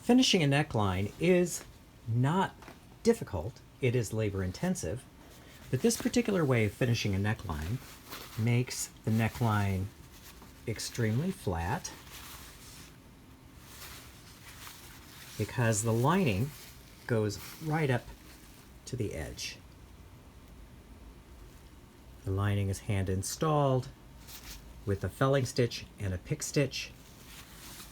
Finishing a neckline is not difficult. It is labor intensive, but this particular way of finishing a neckline makes the neckline extremely flat because the lining goes right up to the edge. The lining is hand installed with a felling stitch and a pick stitch.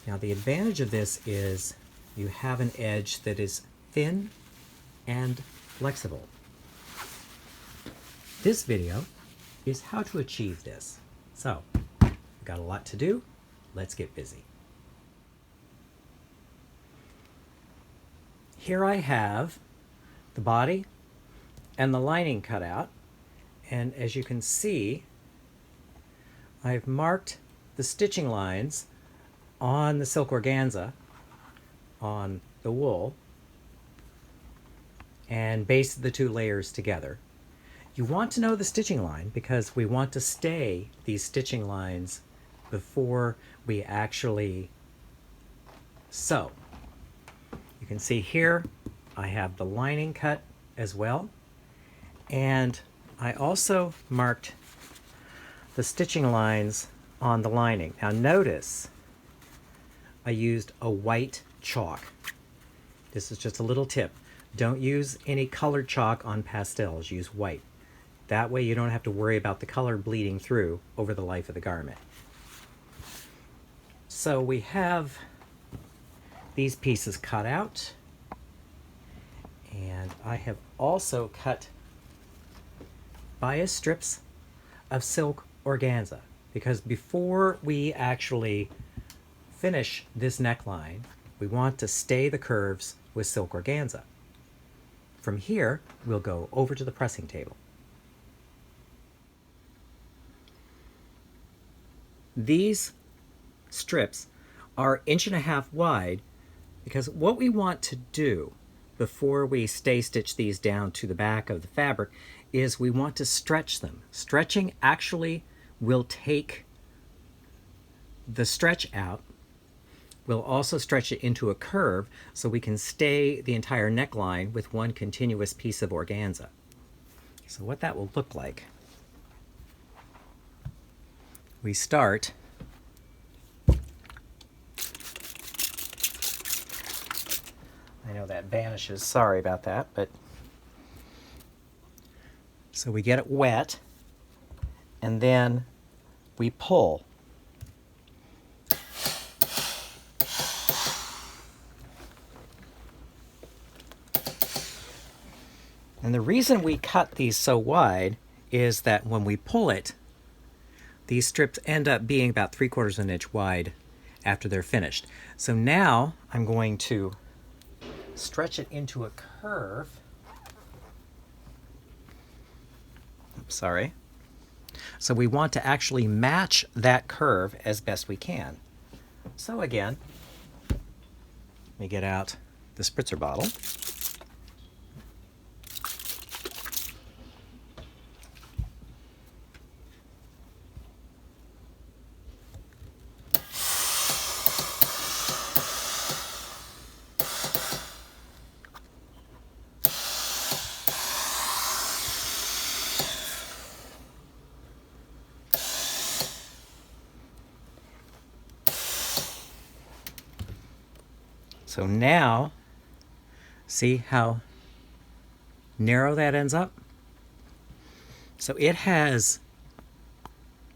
Now the advantage of this is you have an edge that is thin and flexible. This video is how to achieve this. So, we've got a lot to do. Let's get busy. Here I have the body and the lining cut out, and as you can see, I've marked the stitching lines on the silk organza on the wool and basted the two layers together. You want to know the stitching line because we want to stay these stitching lines before we actually sew. You can see here I have the lining cut as well, and I also marked the stitching lines on the lining. Now notice I used a white chalk. This is just a little tip. Don't use any colored chalk on pastels. Use white. That way you don't have to worry about the color bleeding through over the life of the garment. So we have these pieces cut out, and I have also cut bias strips of silk organza because before we actually finish this neckline, we want to stay the curves with silk organza. From here, we'll go over to the pressing table. These strips are 1.5 inches wide because what we want to do before we stay stitch these down to the back of the fabric is we want to stretch them. Stretching actually will take the stretch out. We'll also stretch it into a curve so we can stay the entire neckline with one continuous piece of organza. So what that will look like, we start I know that vanishes, sorry about that, but so we get it wet and then we pull. And the reason we cut these so wide is that when we pull it, these strips end up being about 3/4 of an inch wide after they're finished. So now I'm going to stretch it into a curve. Oops, sorry. So we want to actually match that curve as best we can. So again, let me get out the spritzer bottle. So now, see how narrow that ends up? So it has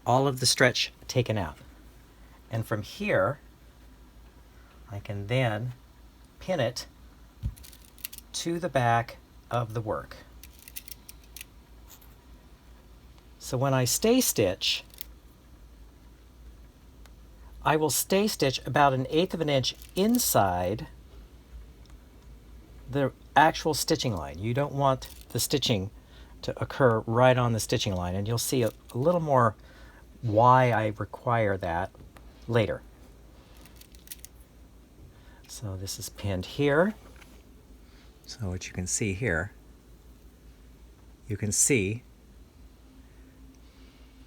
all of the stretch taken out. And from here, I can then pin it to the back of the work. So when I stay stitch, I will stay stitch about 1/8 of an inch inside the actual stitching line. You don't want the stitching to occur right on the stitching line, and you'll see a little more why I require that later. So this is pinned here. So what you can see here, you can see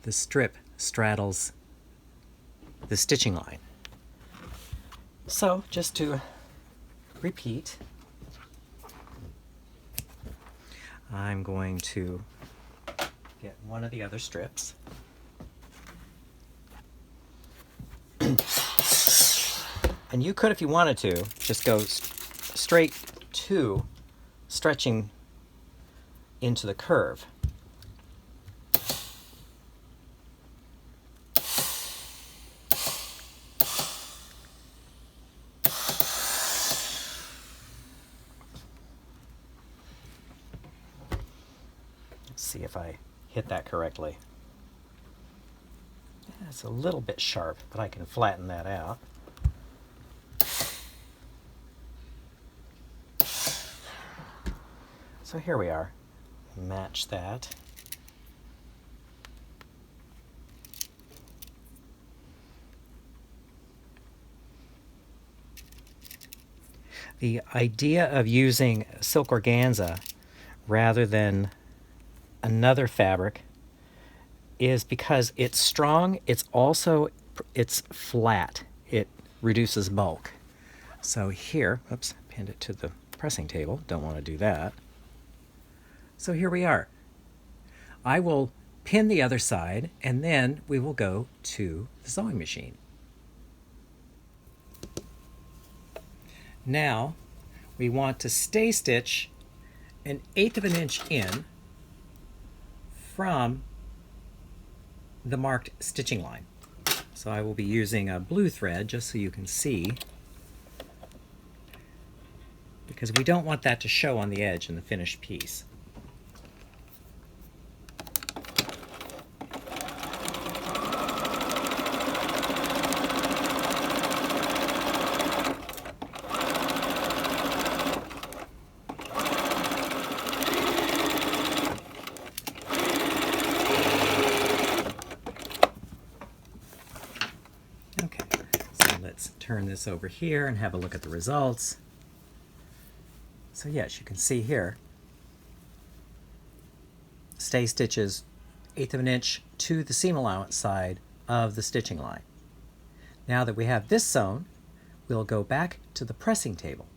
the strip straddles the stitching line. So just to repeat. I'm going to get one of the other strips. And you could, if you wanted to, just go straight to stretching into the curve. Let's see if I hit that correctly. It's a little bit sharp, but I can flatten that out. So here we are. Match that. The idea of using silk organza rather than another fabric is because it's strong, it's flat. It reduces bulk. So here, oops, pinned it to the pressing table. Don't want to do that. So here we are. I will pin the other side and then we will go to the sewing machine. Now we want to stay stitch 1/8 of an inch in from the marked stitching line. So I will be using a blue thread just so you can see, because we don't want that to show on the edge in the finished piece. Turn this over here and have a look at the results. So yes, you can see here, stay stitches 1/8 of an inch to the seam allowance side of the stitching line. Now that we have this sewn, we'll go back to the pressing table.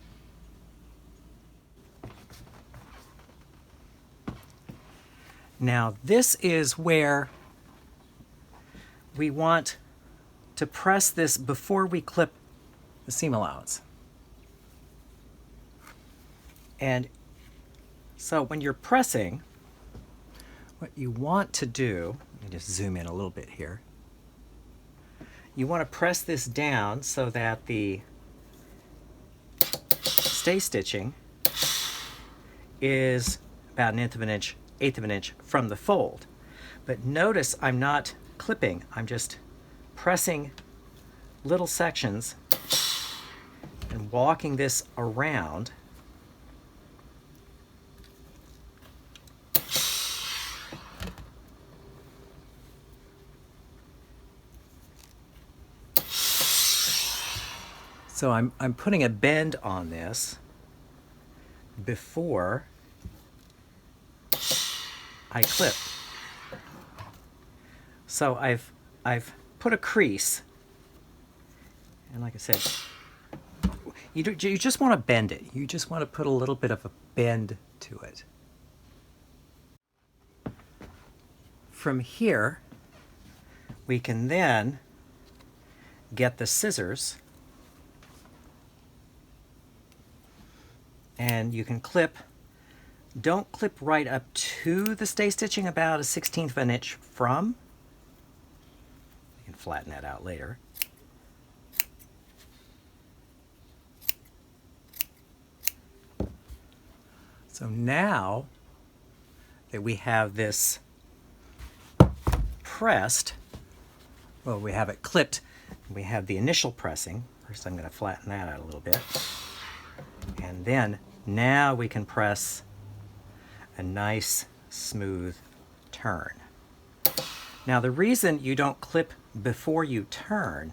Now this is where we want to press this before we clip the seam allowance. And so when you're pressing, what you want to do, let me just zoom in a little bit here. You want to press this down so that the stay stitching is about 1/8 of an inch, 1/8 of an inch from the fold. But notice I'm not clipping, I'm just pressing little sections and walking this around. So I'm putting a bend on this before I clip. So I've put a crease, and like I said, you just want to bend it. You just want to put a little bit of a bend to it. From here, we can then get the scissors, and you can clip. Don't clip right up to the stay stitching, about 1/16 of an inch from. You can flatten that out later. So now that we have this pressed, well, we have it clipped, we have the initial pressing. First I'm going to flatten that out a little bit. And then now we can press a nice smooth turn. Now the reason you don't clip before you turn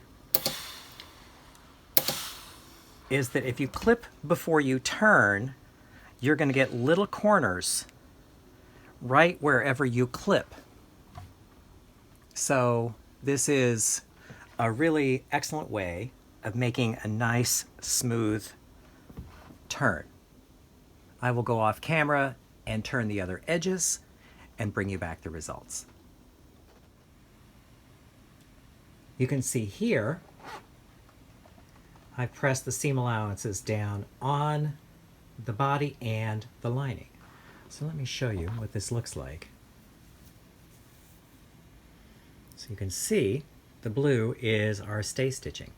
is that if you clip before you turn, you're going to get little corners right wherever you clip. So this is a really excellent way of making a nice smooth turn. I will go off camera and turn the other edges and bring you back the results. You can see here, I've pressed the seam allowances down on the body and the lining. So let me show you what this looks like. So you can see the blue is our stay stitching.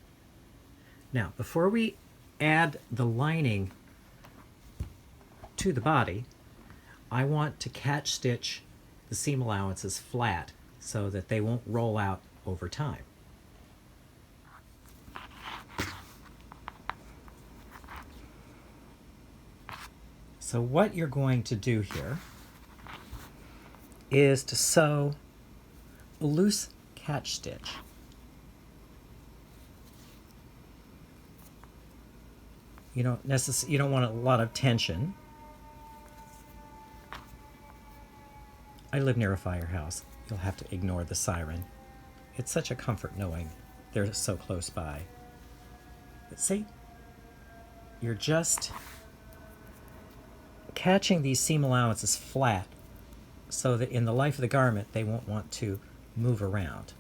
Now, before we add the lining to the body, I want to catch stitch the seam allowances flat so that they won't roll out over time. So what you're going to do here is to sew a loose catch stitch. You don't want a lot of tension. I live near a firehouse. You'll have to ignore the siren. It's such a comfort knowing they're so close by. But see, you're just catching these seam allowances flat so that in the life of the garment they won't want to move around.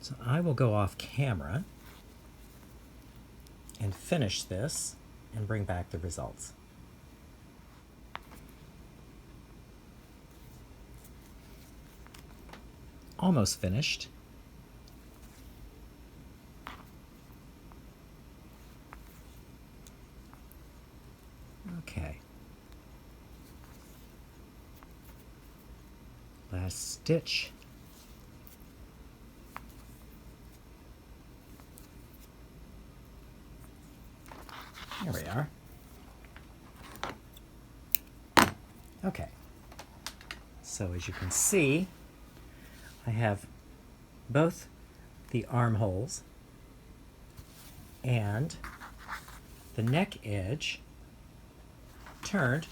So I will go off camera and finish this and bring back the results. Almost finished. Okay. Last stitch. There we are. Okay. So as you can see, I have both the armholes and the neck edge turned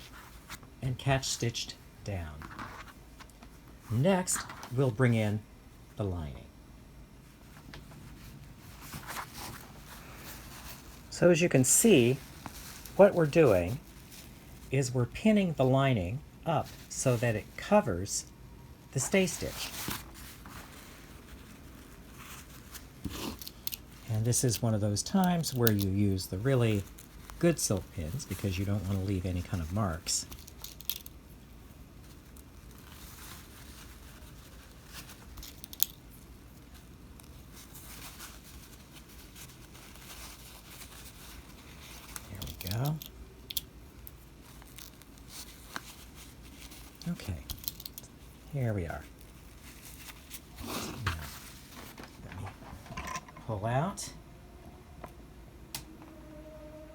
and catch stitched down. Next, we'll bring in the lining. So as you can see, what we're doing is we're pinning the lining up so that it covers the stay stitch. And this is one of those times where you use the really good silk pins because you don't want to leave any kind of marks. There we go. Okay, here we are. Now, let me pull out.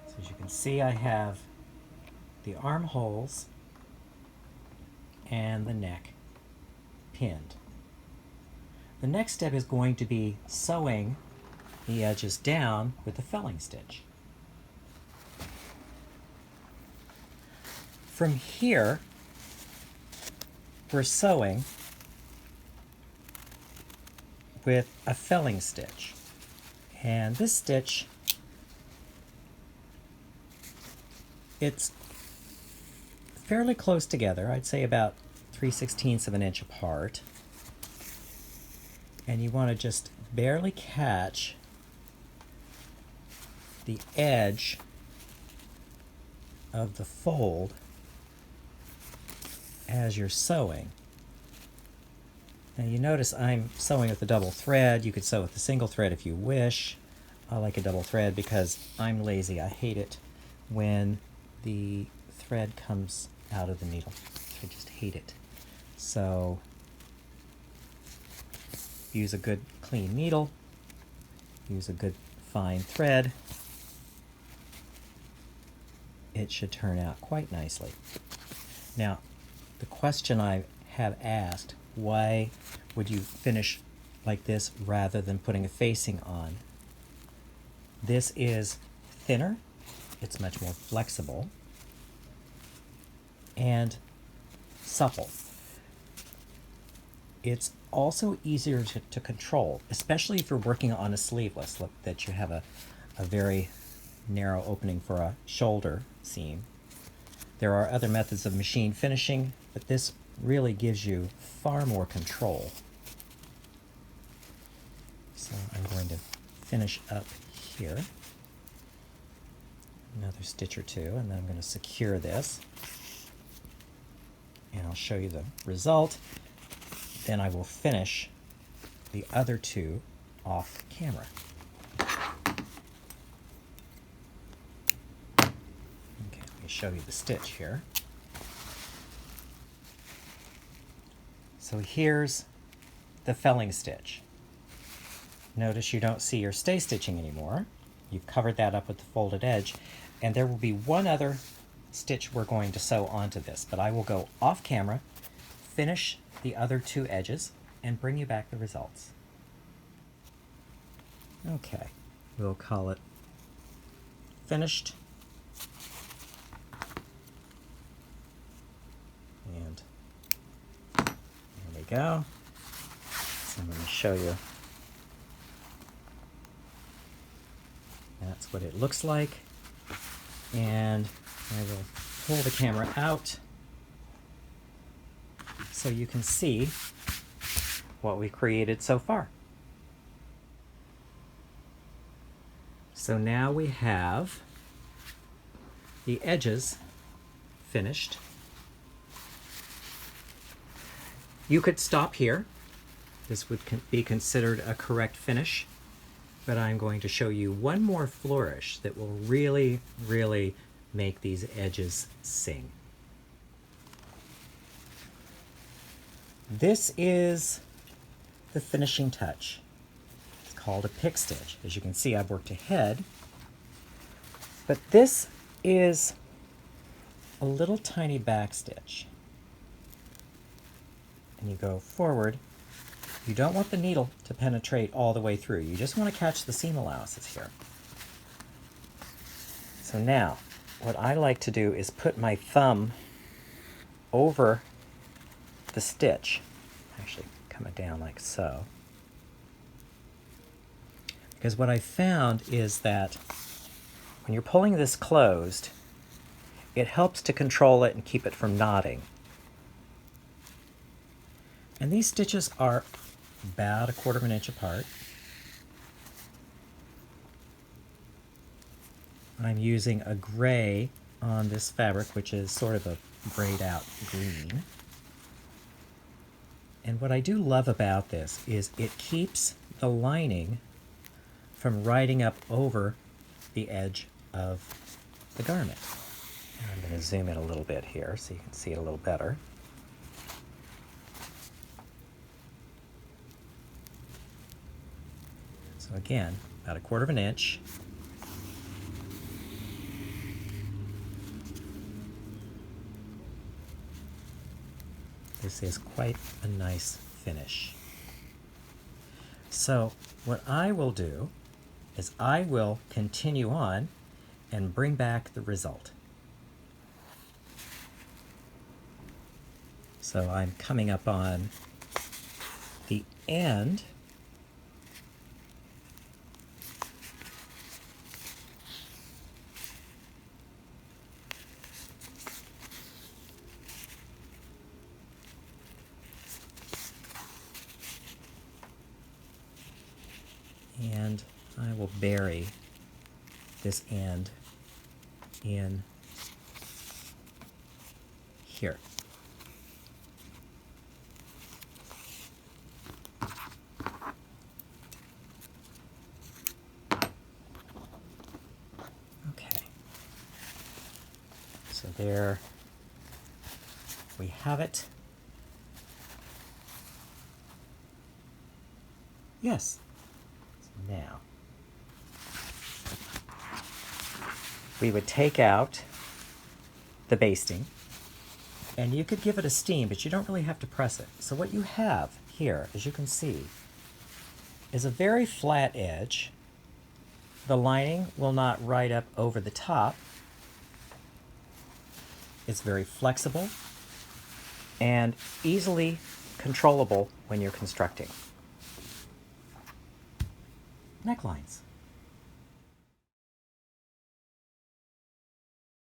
So as you can see, I have the armholes and the neck pinned. The next step is going to be sewing the edges down with the felling stitch. From here, we're sewing with a felling stitch. And this stitch, it's fairly close together. I'd say about 3/16 of an inch apart. And you want to just barely catch the edge of the fold as you're sewing. Now you notice I'm sewing with a double thread. You could sew with a single thread if you wish. I like a double thread because I'm lazy. I hate it when the thread comes out of the needle. I just hate it. So use a good clean needle. Use a good fine thread. It should turn out quite nicely. Now, the question I have asked, why would you finish like this rather than putting a facing on? This is thinner, it's much more flexible, and supple. It's also easier to control, especially if you're working on a sleeveless. Look that you have a very narrow opening for a shoulder seam. There are other methods of machine finishing, but this really gives you far more control. So I'm going to finish up here. Another stitch or two, and then I'm going to secure this. And I'll show you the result. Then I will finish the other two off camera. Okay, let me show you the stitch here. So here's the felling stitch. Notice you don't see your stay stitching anymore. You've covered that up with the folded edge, and there will be one other stitch we're going to sew onto this, but I will go off camera, finish the other two edges, and bring you back the results. Okay, we'll call it finished. And there we go. So I'm going to show you. That's what it looks like. And I will pull the camera out so you can see what we created so far. So now we have the edges finished. You could stop here. This would be considered a correct finish, but I'm going to show you one more flourish that will really, really make these edges sing. This is the finishing touch. It's called a pick stitch. As you can see, I've worked ahead, but this is a little tiny back stitch. And you go forward. You don't want the needle to penetrate all the way through. You just want to catch the seam allowances here. So now, what I like to do is put my thumb over the stitch. Actually, come it down like so. Because what I found is that when you're pulling this closed, it helps to control it and keep it from knotting. And these stitches are about 1/4 of an inch apart. I'm using a gray on this fabric, which is sort of a grayed out green. And what I do love about this is it keeps the lining from riding up over the edge of the garment. And I'm going to zoom in a little bit here so you can see it a little better. So again, about 1/4 of an inch. This is quite a nice finish. So what I will do is I will continue on and bring back the result. So I'm coming up on the end . And I will bury this end in here. Okay. So there we have it. Yes. Now, we would take out the basting, and you could give it a steam, but you don't really have to press it. So what you have here, as you can see, is a very flat edge. The lining will not ride up over the top. It's very flexible and easily controllable when you're constructing necklines.